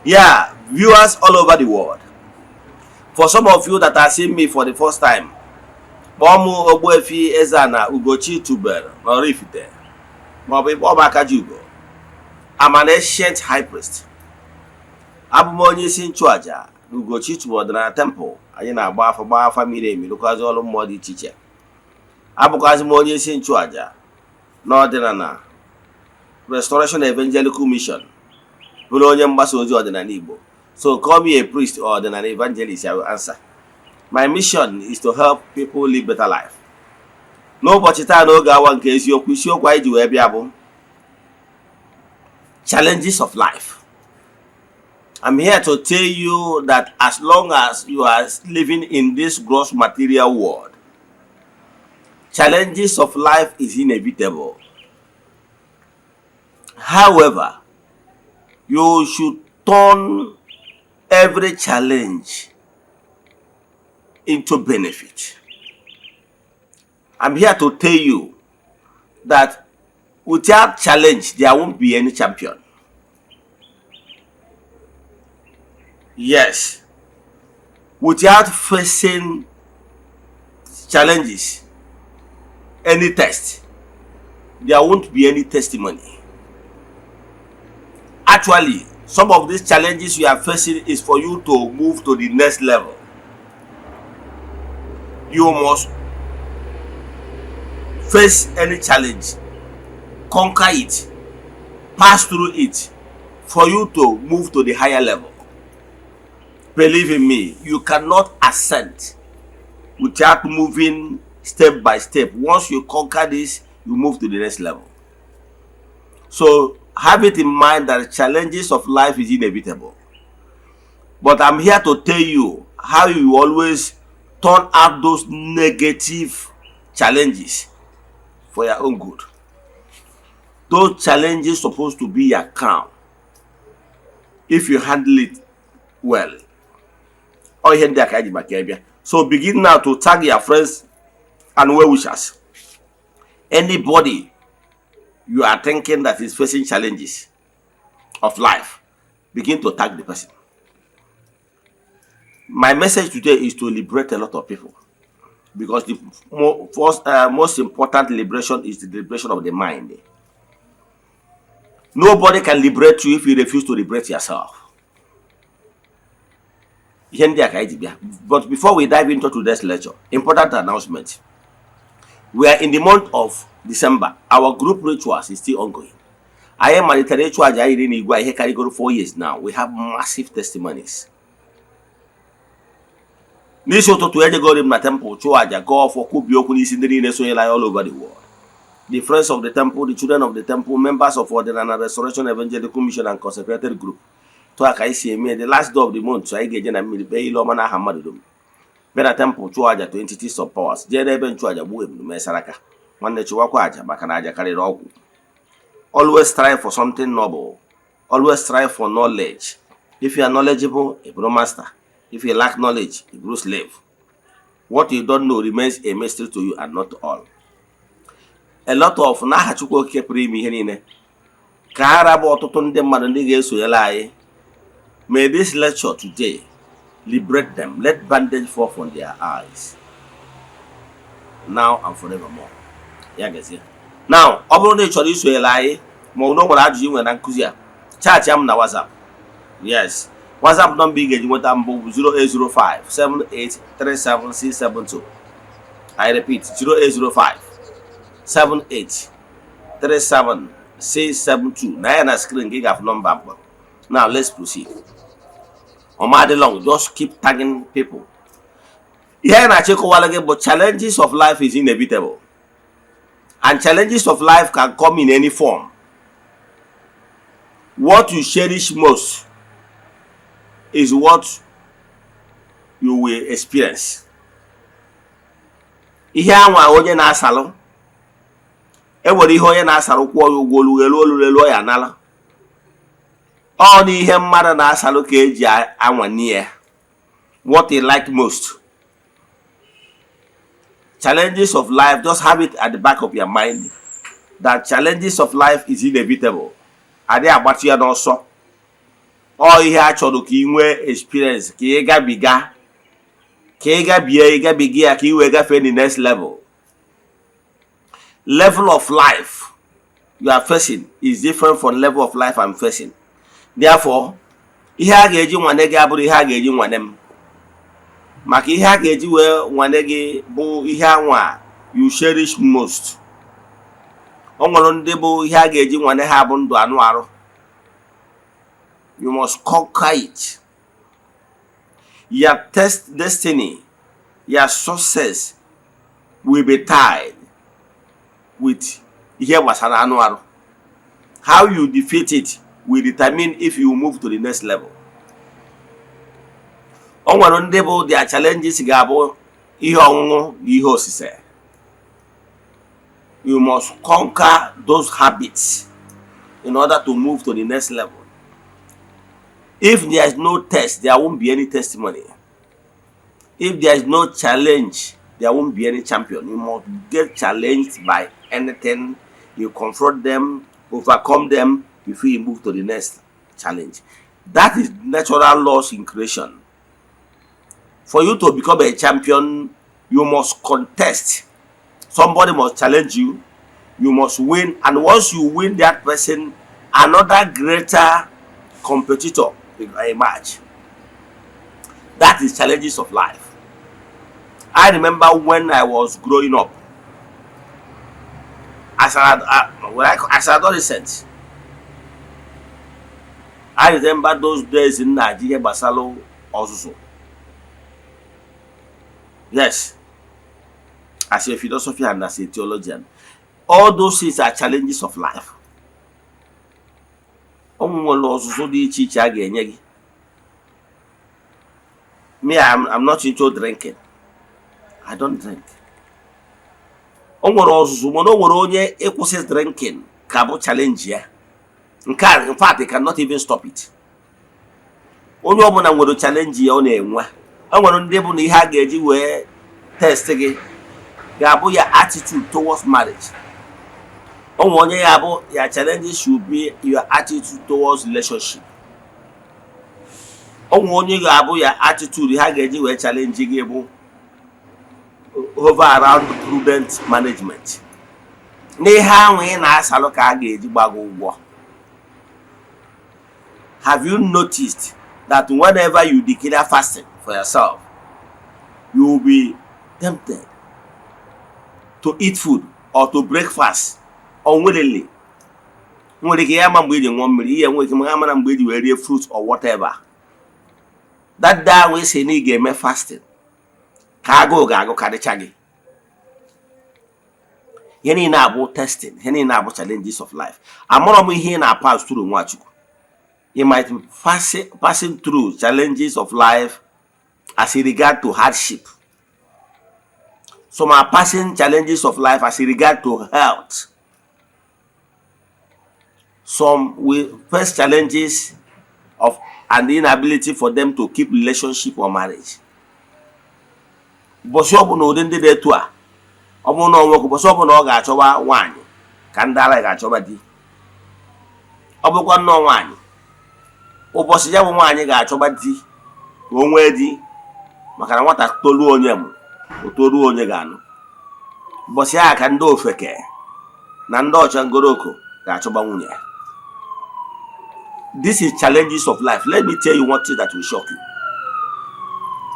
Yeah, viewers all over the world. For some of you that are seeing me for the first time, Ogbuefi Ezeana, ugochitubelu, Oraifite, I'm an ancient high priest. Abụ m onye isi nchụaja ugochitubelu na temple. Anyị na-agba afa miri emi rụkwazi ọrụ mmụọ dị iche iche. Abụkwazi m onye isi nchụaja n'ọdịnala Restoration Evangelical Mission. Bụrụ onye mgbasa ozi ọdịnala Igbo. So call me a priest or an evangelist, I will answer. My mission is to help people live better life. N'ụbọchị taa n'oge awa nke isiokwu anyị ji wee bịa bụ challenges of life. I'm here to tell you that as long as you are living in this gross material world, challenges of life is inevitable. However, you should turn every challenge into benefit. I'm here to tell you that without challenge, there won't be any champion. Yes, without facing challenges, any test, there won't be any testimony. Actually, some of these challenges you are facing is for you to move to the next level. You must face any challenge, conquer it, pass through it for you to move to the higher level. Believe in me, you cannot ascend without moving step by step. Once you conquer this, you move to the next level. So have it in mind that the challenges of life is inevitable. But I'm here to tell you how you always turn out those negative challenges for your own good. Those challenges are supposed to be your crown if you handle it well. So begin now to tag your friends and well-wishers. Anybody you are thinking that is facing challenges of life, begin to tag the person. My message today is to liberate a lot of people, because the most important liberation is the liberation of the mind. Nobody can liberate you if you refuse to liberate yourself. But before we dive into today's lecture, important announcement. We are in the month of December. Our group rituals is still ongoing. I am a ritual I 4 years now. We have massive testimonies. This to in my temple, Chuaja, go for Kubiokunis in the all over the world. The friends of the temple, the children of the temple, members of Eze-Ana Restoration Evangelical Mission and consecrated group. To the last day of the month, so I get a pay Lomana Hamadum. Better temple Chuaja to entities of powers. Jereben Chuaja Buem, Mesaraka. One the Chuakwaja, Bakanaja Karirogu. Always strive for something noble. Always strive for knowledge. If you are knowledgeable, a bromaster. If you lack knowledge, a blue slave. What you don't know remains a mystery to you and not to all. A lot of Nahachuko Kepri Mihenine. Karabo Totunde Madandige Suyalai. May this lecture today liberate them. Let bandage fall from their eyes. Now and forevermore. Now, Obone Chori Suyalai. Mono Maraji and Ankuzia. Chat yam na WhatsApp. Yes. WhatsApp number is 0805 7837672. I repeat, 0805 7837672. Now screen gig of number. Now let's proceed. Long, just keep tagging people. Here na check again, but challenges of life is inevitable. And challenges of life can come in any form. What you cherish most is what you will experience. Ihe anwa onye na-asalụ ewere ihe onye na-asalụ kwụọ ya ụgwọ olulelo ya nala. Ọ dị ihe mmadụ na-asalụ ka eji anwa nie. What he like most. Challenges of life, just have it at the back of your mind that challenges of life is inevitable. Ade agbatu ya n'ọsọ. Ọ ihe a chọrọ ka ị nwee experience, ka ị gabiga, ka ị gabiga ya, ka ị wee gafee the next level. Level of life you are facing is different from level of life I'm facing. Therefore, ihe a ga-eji nwane gị abụrụ ihe a ga-eji nwane m. Maka ihe a ga-eji wee nwane gị bụ ihe anwa you cherish most. O nwere ndị bụ ihe a ga-eji nwane ha bụ ndụ anụ arụ. You must conquer it. Your destiny, your success will be tied with ihe gbasara anụ arụ. How you defeat it will determine if you move to the next level. O nwere ndị bụ their challenges ga-abụ ihe ọṅụṅụ na ihe osise. You must conquer those habits in order to move to the next level. If there is no test, there won't be any testimony. If there is no challenge, there won't be any champion. You must get challenged by anything. You confront them, overcome them before you move to the next challenge. That is natural laws in creation. For you to become a champion, you must contest. Somebody must challenge you. You must win. And once you win that person, another greater competitor will emerge. That is challenges of life. I remember when I was growing up, as an adolescent, I remember those days in Nigeria, Basalo, also. Yes, as a philosopher and as a theologian, all those things are challenges of life. Me, I'm not into drinking. I don't drink. Onye ekwusi drinking ka bụ challenge ya. In fact, they cannot even stop it. Onye ọbụla nwere challenge ya ọ na-enwe. O nwere ndị bụ na ihe a ga-eji wee test gị ga-abụ ya attitude towards marriage. Onye ya bụ your challenge should be your attitude towards relationship. Onye ga-abụ your attitude ha ga-eji wee challenge gị bụ over around prudent management. N'ihe ahụ ị na-asalụ ka a ga-eji gbago ụgwọ. Have you noticed that whenever you declare fasting for yourself, you will be tempted to eat food or to break fast unwillingly? Nwere ike ya ma mgbe eji ṅụọ mmiri, ihe nwere ike ma na mgbe eji wee rie fruit or whatever. That day we say na ị ga-eme fasting, ka agụụ ga-agụ karịcha gị. Ihe niile abụ testing, ihe niile abụ challenges of life. Amụrụ m ihe na-pass through Nwachukwu. You might be passing through challenges of life as in regard to hardship. Some are passing challenges of life as in regard to health. Some will face challenges of an inability for them to keep relationship or marriage. Ụbọchị ọbụla ụdị ndị dị etu a, ọ bụrụ na nwoke ụbọchị ọbụla ọ ga-achọba nwaanyị ka ndị ala ga-achọba di. Ọ bụkwa nnọọ nwaanyị, ụbọchị ya bụ nwaanyị ga-achọba di ka o nwee di, maka na nwata tolu onye m o toru onye ga-anụ. Ụbọchị ahụ ka ndị ofeke na ndị ọchangoroko ga-achọba nwunye. This is challenges of life. Let me tell you one thing that will shock you.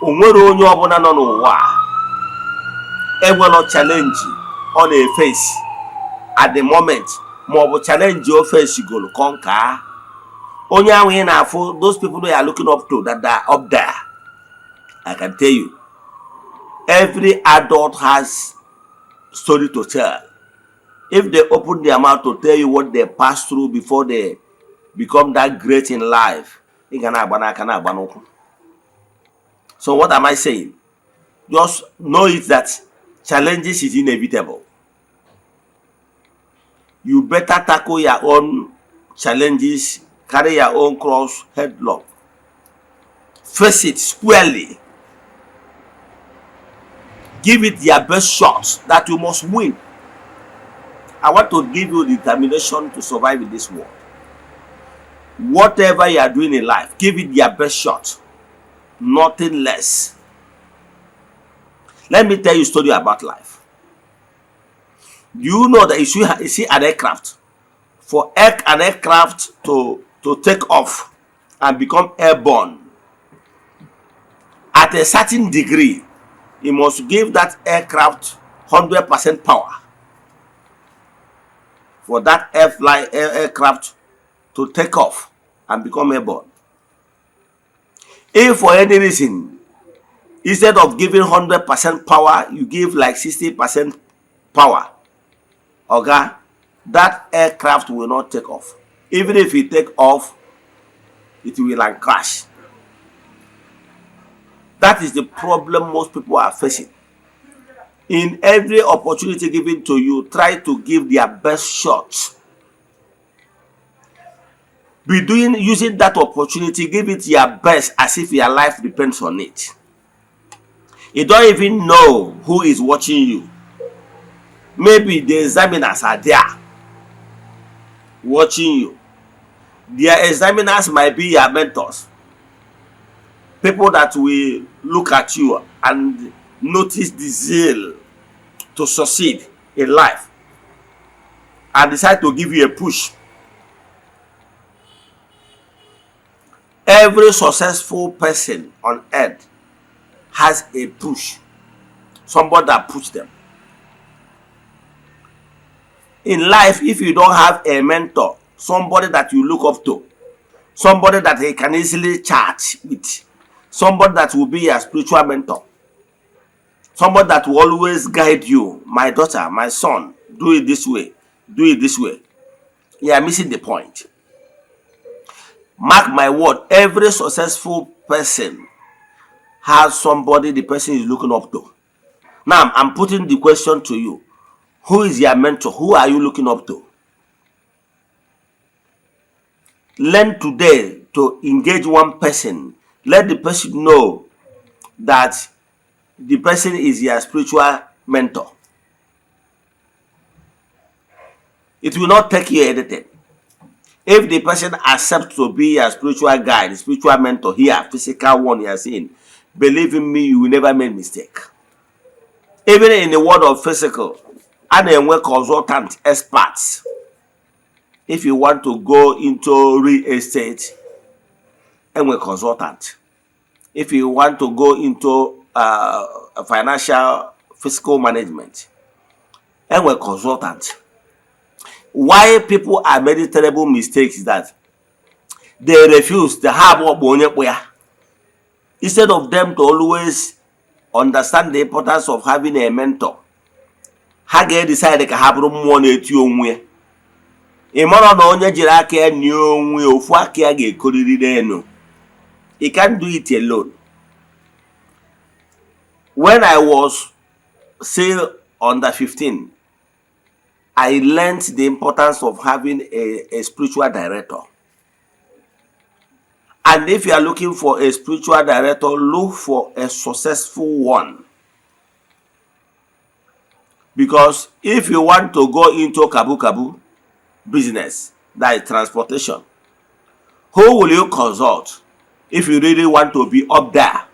O nwere onye ọbụla nọ n'ụwa enwelo challenge ọ na-efesi at the moment, ma ọ bụ challenge o fesigolo conquer. Onye ahụ ị na-afụ, those people they are looking up to, that are up there, I can tell you, every adult has story to tell. If they open their mouth to tell you what they passed through before they become that great in life, so what am I saying? Just know it that challenges is inevitable. You better tackle your own challenges, carry your own cross headlong. Face it squarely. Give it your best shot that you must win. I want to give you determination to survive in this world. Whatever you are doing in life, give it your best shot. Nothing less. Let me tell you a story about life. Do you know that you see an aircraft? For an aircraft to take off and become airborne, at a certain degree, you must give that aircraft 100% power for that aircraft to take off and become airborne. If for any reason, instead of giving 100% power, you give like 60% power, okay, that aircraft will not take off. Even if it take off, it will like crash. That is the problem most people are facing. In every opportunity given to you, try to give their best shot. Using that opportunity, give it your best as if your life depends on it. You don't even know who is watching you. Maybe the examiners are there watching you. Their examiners might be your mentors. People that will look at you and notice the zeal to succeed in life and decide to give you a push. Every successful person on earth has a push. Somebody that pushed them. In life, if you don't have a mentor, somebody that you look up to, somebody that you can easily chat with, somebody that will be your spiritual mentor, somebody that will always guide you, my daughter, my son, do it this way, do it this way, you are missing the point. Mark my word, every successful person has somebody the person is looking up to. Now, I'm putting the question to you. Who is your mentor? Who are you looking up to? Learn today to engage one person. Let the person know that the person is your spiritual mentor. It will not take you anything. If the person accepts to be your spiritual guide, spiritual mentor here, physical one you are seeing, believe in me, you will never make mistake. Even in the world of physical, and then we consultant experts. If you want to go into real estate, and we consultant. If you want to go into financial fiscal management, and we consultant. Why people are making terrible mistakes is that they refuse to have what instead of them to always understand the importance of having a mentor. Ha ga-decide ka ha bụrụ mmụọ na-eti onwe. Ị mara na onye jiri aka ya nye onwe ofu aka ya ga-ekoriri n'enu. He can't do it alone. When I was still under 15, I learned the importance of having a spiritual director. And if you are looking for a spiritual director, look for a successful one. Because if you want to go into kabu business, that is transportation, who will you consult if you really want to be up there?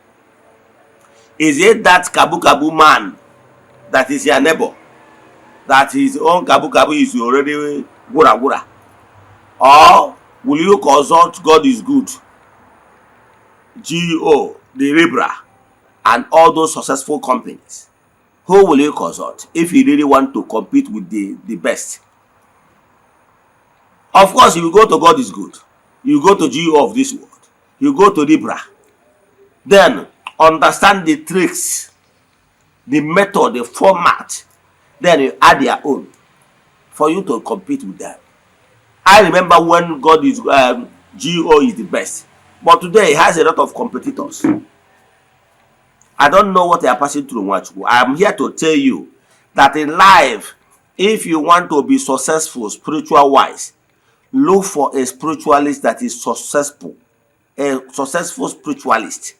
Is it that kabu man that is your neighbor? That his own kabu is already gura? Or will you consult God is good, GO, the Libra, and all those successful companies? Who will you consult if you really want to compete with the best? Of course, you go to God is good. You go to GO of this world. You go to Libra. Then understand the tricks, the method, the format. Then you add your own for you to compete with them. I remember when God is GO is the best, but today it has a lot of competitors. I don't know what they are passing through. I am here to tell you that in life, if you want to be successful spiritual wise, look for a spiritualist that is successful, a successful spiritualist.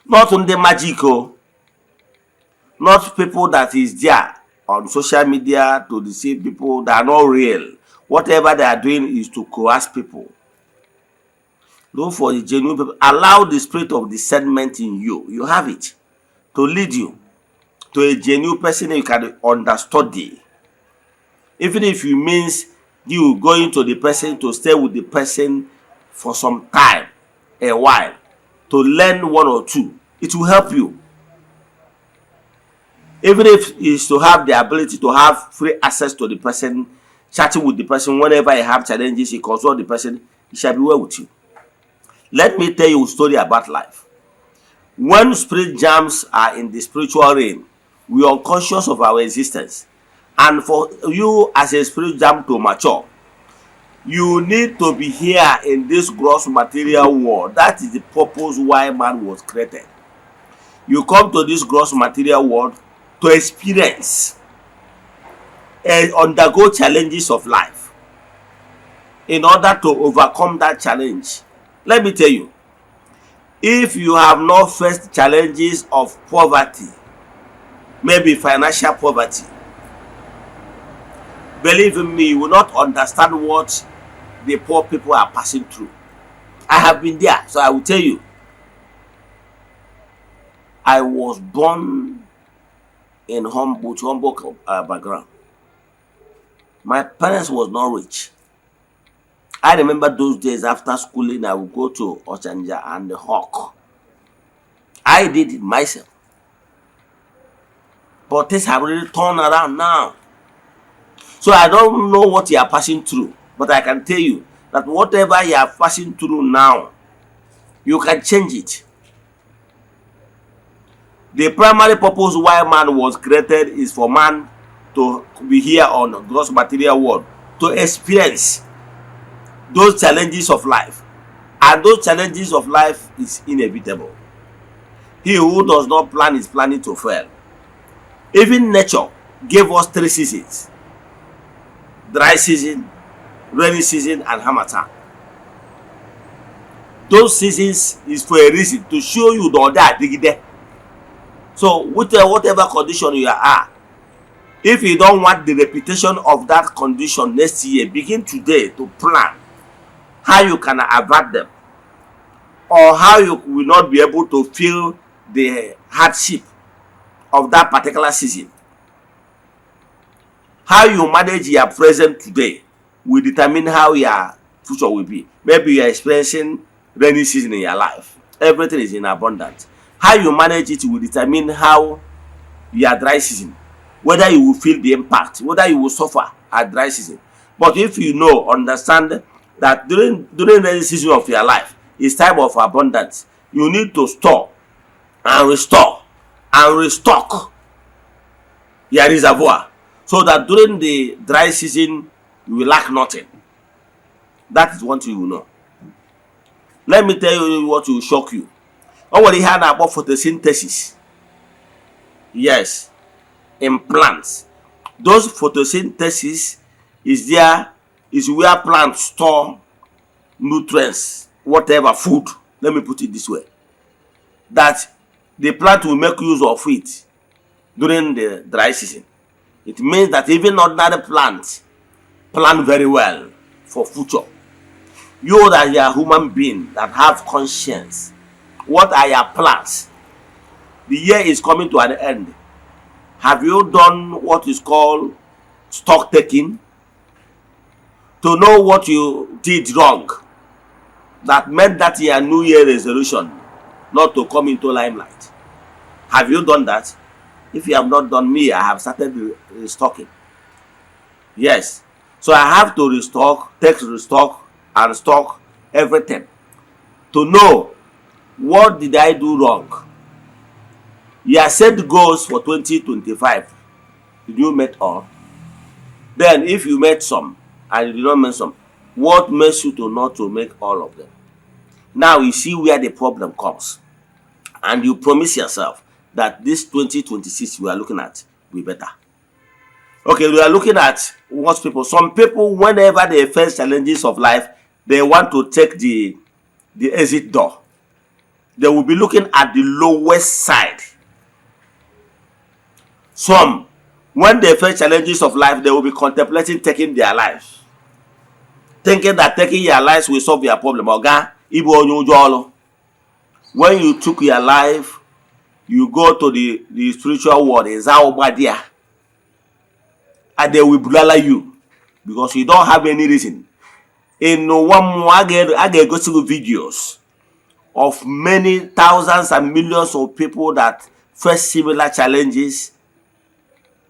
Not on the magical, not people that is there on social media to deceive people that are not real. Whatever they are doing is to coerce people. Look for the genuine people. Allow the spirit of discernment in you. You have it to lead you to a genuine person you can understudy. Even if it means you going to the person to stay with the person for some time, a while, to learn one or two, it will help you. Even if it's to have the ability to have free access to the person, chatting with the person whenever you have challenges, you consult the person, it shall be well with you. Let me tell you a story about life. When spirit jams are in the spiritual realm, we are unconscious of our existence. And for you as a spirit jam to mature, you need to be here in this gross material world. That is the purpose why man was created. You come to this gross material world to experience and undergo challenges of life. In order to overcome that challenge, let me tell you, if you have not faced challenges of poverty, maybe financial poverty, believe in me, you will not understand what the poor people are passing through. I have been there, so I will tell you. I was born in humble background. My parents was not rich. I remember those days after schooling, I would go to Ochanja and the Hawk. I did it myself. But things have really turned around now. So I don't know what you are passing through, but I can tell you that whatever you are passing through now, you can change it. The primary purpose why man was created is for man to be here on the gross material world, to experience those challenges of life. And those challenges of life is inevitable. He who does not plan is planning to fail. Even nature gave us 3 seasons: dry season, rainy season, and harmattan. Those seasons is for a reason, to show you the order digide. So whatever condition you are, if you don't want the reputation of that condition next year, begin today to plan how you can avert them, or how you will not be able to feel the hardship of that particular season. How you manage your present today will determine how your future will be. Maybe you are experiencing rainy season in your life. Everything is in abundance. How you manage it will determine how your dry season, whether you will feel the impact, whether you will suffer at dry season. But if you understand that during rainy season of your life is time of abundance, you need to store and restore and restock your reservoir, so that during the dry season you will lack nothing. That is what you will know. Let me tell you what will shock you. Already had about photosynthesis. Yes, in plants. Those photosynthesis is where plants store nutrients, whatever food. Let me put it this way: that the plant will make use of it during the dry season. It means that even ordinary plants plan very well for future. You that you are a human being that have conscience, what are your plans? The year is coming to an end. Have you done what is called stock taking, to know what you did wrong that meant that your New Year resolution not to come into limelight? Have you done that? If you have not done, me, I have started restocking. Yes. So I have to restock, restock, and stock everything to know what did I do wrong. You set goals for 2025. Did you meet all? Then if you met some and you did not meet some, what makes you to not to make all of them? Now you see where the problem comes. And you promise yourself that this 2026 we are looking at will be better. Okay, we are looking at what people. Some people, whenever they face challenges of life, they want to take the exit door. They will be looking at the lowest side. Some, when they face challenges of life, they will be contemplating taking their lives. thinking that taking your life will solve your problem. Oga, ibu onye ụjọ ọlụ. When you took your life, you go to the spiritual world, and they will blala you because you don't have any reason. In one more, I get go to videos of many thousands and millions of people that faced similar challenges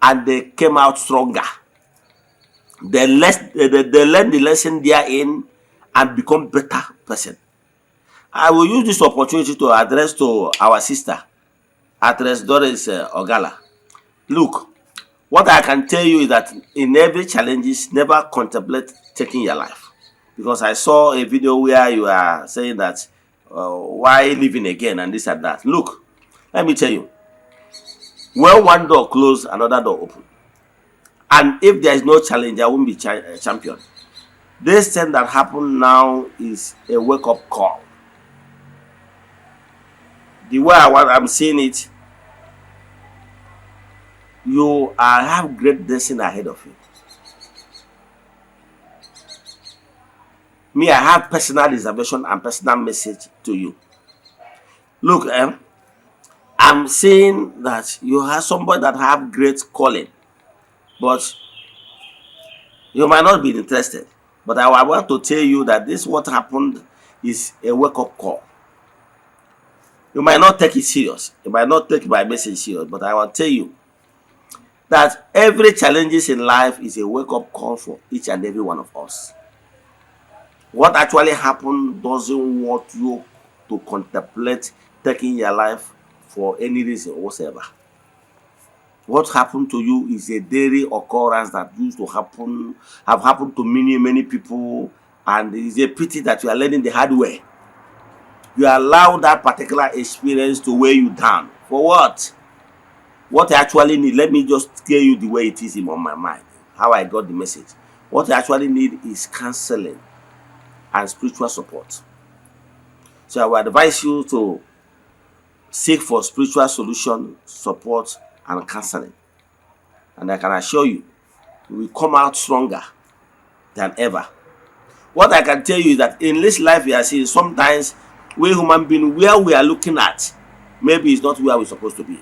and they came out stronger. They learn the lesson therein and become better person. I will use this opportunity to address to our sister, Actress Doris Ogala. Look, what I can tell you is that in every challenges, never contemplate taking your life. Because I saw a video where you are saying that why living again and this and that. Look, let me tell you, when one door closed, another door open. And if there is no challenge, I won't be champion. This thing that happened now is a wake-up call. The way I'm seeing it, you have great destiny ahead of you. Me, I have personal reservation and personal message to you. Look, I'm saying that you have somebody that have great calling, but you might not be interested. But I want to tell you that this what happened is a wake-up call. You might not take it serious. You might not take my message serious, but I will tell you that every challenges in life is a wake-up call for each and every one of us. What actually happened doesn't want you to contemplate taking your life for any reason whatsoever. What happened to you is a daily occurrence that used to happen, have happened to many people, and it is a pity that you are learning the hard way. You allow that particular experience to weigh you down. For what? What I actually need, let me just tell you the way it is in my mind, how I got the message. What I actually need is counseling and spiritual support. So I will advise you to seek for spiritual solution, support, and counseling. And I can assure you, you will come out stronger than ever. What I can tell you is that in this life we are seeing, sometimes we human beings, where we are looking at, maybe it's not where we're supposed to be.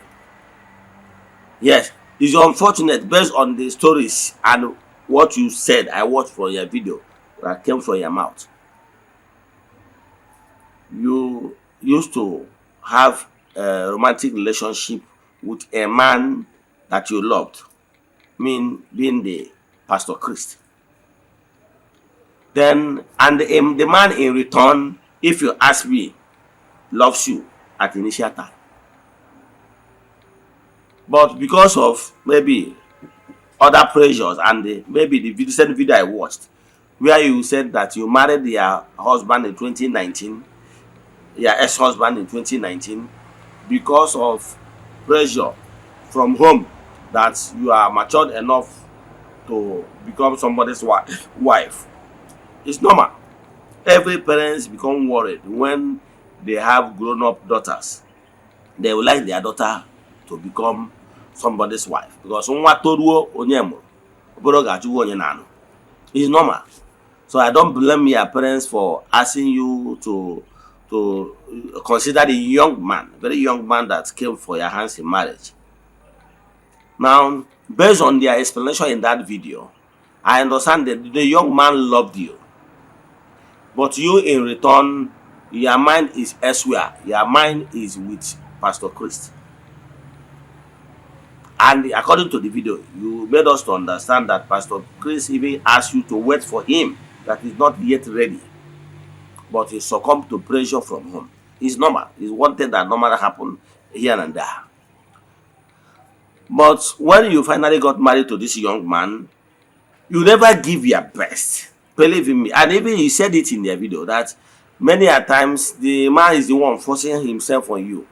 Yes, it's unfortunate based on the stories and what you said. I watched from your video that came from your mouth. You used to have a romantic relationship with a man that you loved, being the Pastor Christ. Then, and the man in return, if you ask me, loves you at initial time. But because of maybe other pressures and maybe the recent video I watched, where you said that you married your husband in 2019, your ex-husband in 2019, because of pressure from home that you are matured enough to become somebody's wife. It's normal. Every parents become worried when they have grown-up daughters. They would like their daughter to become somebody's wife, because it's normal. So I don't blame your parents for asking you to consider the young man, very young man that came for your hands in marriage. Now, based on their explanation in that video, I understand that the young man loved you, but you in return, your mind is elsewhere. Your mind is with Pastor Christ. And according to the video, you made us to understand that Pastor Chris even asked you to wait for him, that is not yet ready. But he succumbed to pressure from home. It's normal. It's one thing that normally happens here and there. But when you finally got married to this young man, you never give your best. Believe in me. And even he said it in the video that many a times the man is the one forcing himself on you.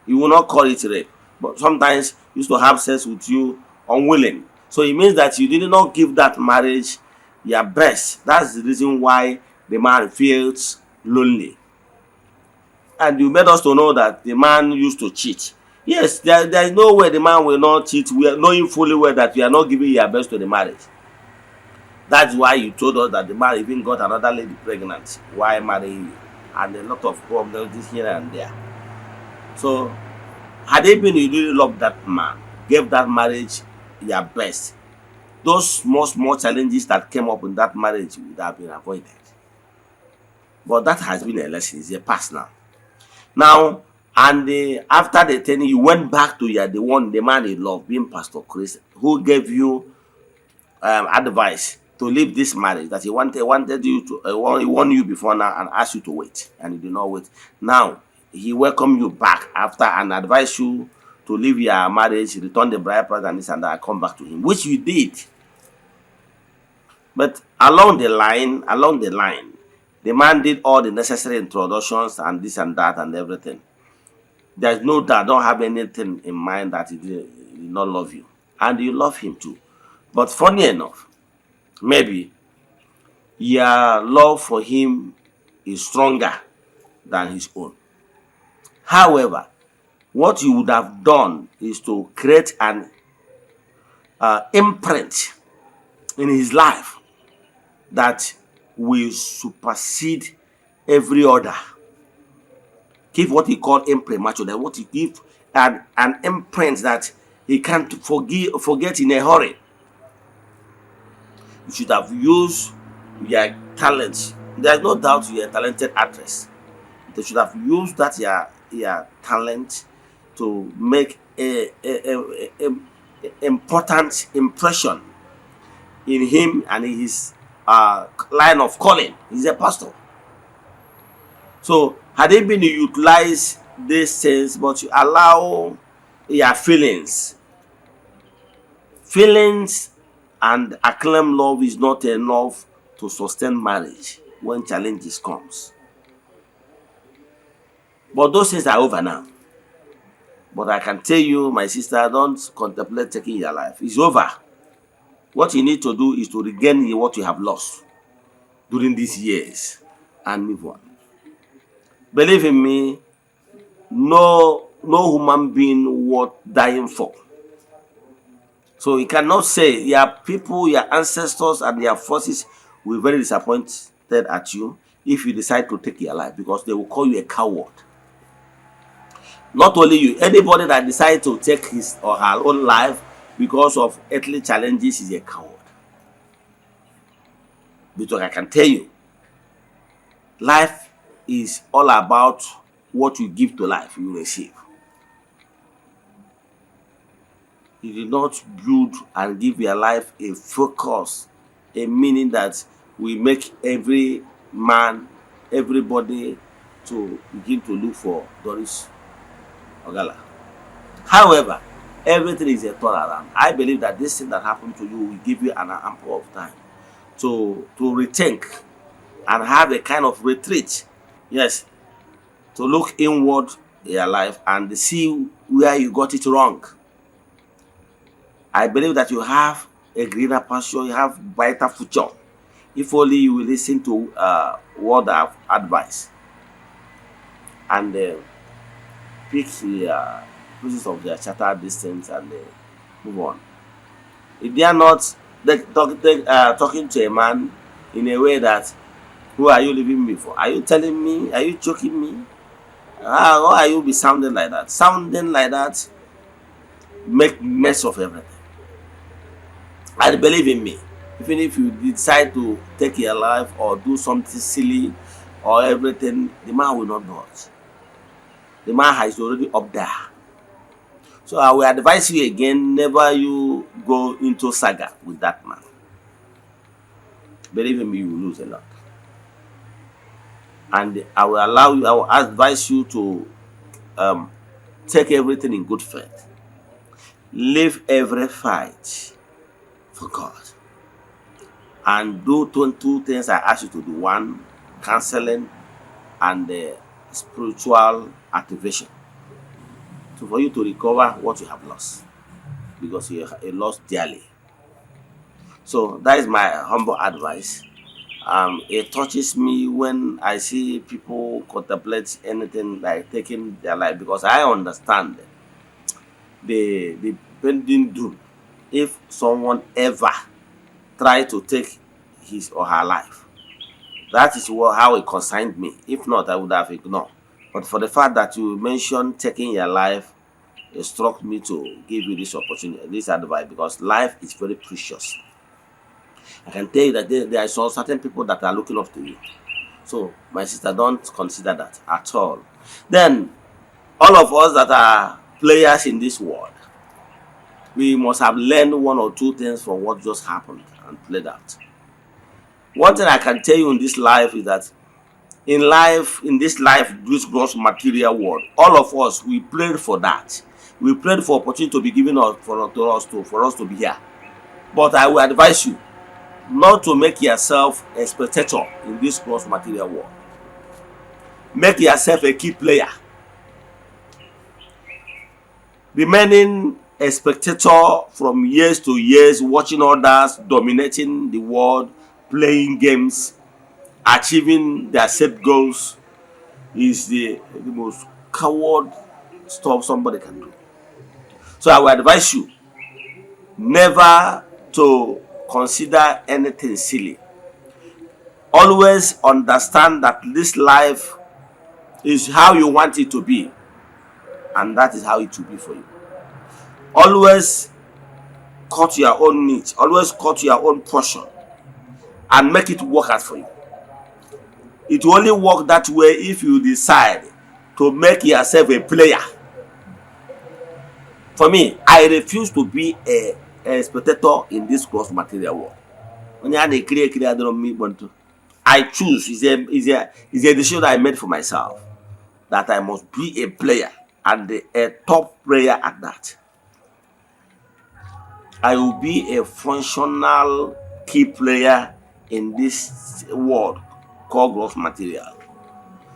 He will not call it rape, but sometimes he used to have sex with you unwilling. So it means that you did not give that marriage your best. That's the reason why the man feels lonely. And you made us to know that the man used to cheat. Yes, there is no way the man will not cheat, knowing fully well that you are not giving your best to the marriage. That's why you told us that the man even got another lady pregnant while marrying you, and a lot of problems here and there. So, had it been you really loved that man, gave that marriage your best, those small challenges that came up in that marriage would have been avoided. But that has been a lesson, it's a past now. Now, and after the 10, you went back to your the man you love, being Pastor Chris, who gave you advice to leave this marriage that he wanted you to he warned you before now and asked you to wait, and you did not wait. Now he welcomed you back after and advised you to leave your marriage, return the bride price and this and that, come back to him, which you did. But along the line, the man did all the necessary introductions and this and that and everything. There's no doubt, don't have anything in mind that he did not love you. And you love him too. But funny enough, maybe your love for him is stronger than his own. However, what you would have done is to create an imprint in his life that will supersede every other. Give what he called imprimatur, that what he give an imprint that he can't forget in a hurry. You should have used your talent. There's no doubt you're a talented actress. They should have used that your talent to make a important impression in him and in his line of calling. He's a pastor. So had it been you utilize these things, but you allow your feelings and acclaim love is not enough to sustain marriage when challenges comes. But those things are over now. But I can tell you, my sister, don't contemplate taking your life. It's over. What you need to do is to regain what you have lost during these years and move on. Believe in me, no human being worth dying for. So you cannot say your people, your ancestors, and their forces will be very disappointed at you if you decide to take your life, because they will call you a coward. Not only you, anybody that decides to take his or her own life because of earthly challenges is a coward. Because I can tell you, life is all about what you give to life, you receive. You do not build and give your life a focus, a meaning that will make every man, everybody to begin to look for Doris Ogala. However, everything is a turnaround. I believe that this thing that happened to you will give you an ample of time to rethink and have a kind of retreat. Yes, to look inward in your life and see where you got it wrong. I believe that you have a greener pasture, you have brighter future, if only you will listen to word of advice and pick the pieces of their shattered distance and move on. If they are not talking to a man in a way that, who are you leaving me for? Are you telling me? Are you choking me? Or are you be sounding like that? Sounding like that make mess of everything. And believe in me, even if you decide to take your life or do something silly or everything, the man will not know it. The man is already up there. So I will advise you again, never you go into saga with that man. Believe in me, you will lose a lot. And I will advise you to take everything in good faith. Live every fight for God. And do two things I ask you to do. One, counseling and spiritual activation. So for you to recover what you have lost. Because you lost dearly. So that is my humble advice. It touches me when I see people contemplate anything like taking their life, because I understand the pending doom if someone ever try to take his or her life. That is how it concerned me. If not, I would have ignored. But for the fact that you mentioned taking your life, it struck me to give you this opportunity, this advice, because life is very precious. I can tell you that there are some certain people that are looking up to you. So, my sister, don't consider that at all. Then, all of us that are players in this world, we must have learned one or two things from what just happened and played out. One thing I can tell you in this life is that in this life, this gross material world, all of us, we prayed for that. We prayed for opportunity to be given us for us to be here. But I will advise you not to make yourself a spectator in this gross material world. Make yourself a key player. Remaining a spectator from years to years, watching others dominating the world, playing games, achieving their set goals is the most coward stuff somebody can do. So I will advise you never to consider anything silly. Always understand that this life is how you want it to be, and that is how it will be for you. Always cut your own niche, always cut your own portion, and make it work out for you. It will only work that way if you decide to make yourself a player. For me, I refuse to be a spectator in this gross material world. I choose, is a decision I made for myself, that I must be a player, and a top player at that. I will be a functional key player in this world called gross material.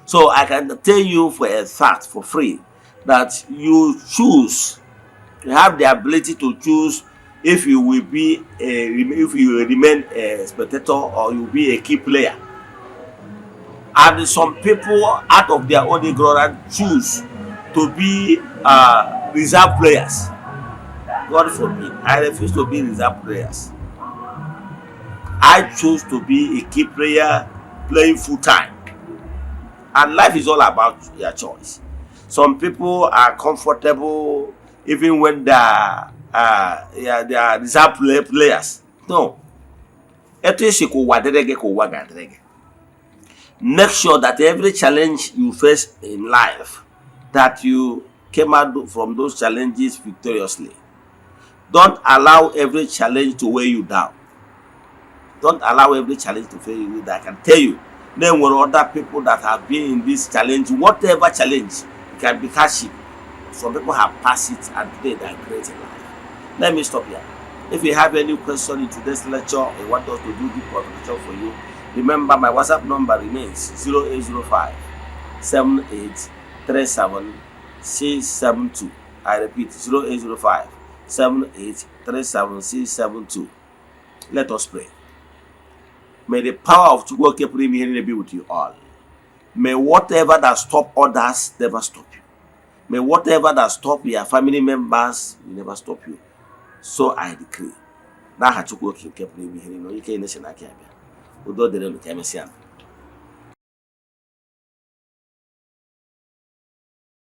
So I can tell you for a fact, for free, that you choose. You have the ability to choose if you will be if you will remain a spectator or you will be a key player. And some people, out of their own ignorance, choose to be reserve players. God forbid, I refuse to be reserve players. I choose to be a key player, playing full time. And life is all about your choice. Some people are comfortable even when they are reserve players. No. Make sure that every challenge you face in life, that you came out from those challenges victoriously. Don't allow every challenge to weigh you down. Don't allow every challenge to fail you. I can tell you, there were other people that have been in this challenge, whatever challenge, it can be hardship. Some people have passed it and today they are great in life. Let me stop here. If you have any question in today's lecture and want us to do the presentation for you, remember my WhatsApp number remains 0805 7837 672. I repeat, 0805 7837 672. Let us pray. May the power of Ogbuefi be with you all. May whatever that stop others never stop you. May whatever that stop your family members will never stop you. So I decree. That Ogbuefi kept me here. No, you can't listen. I can't.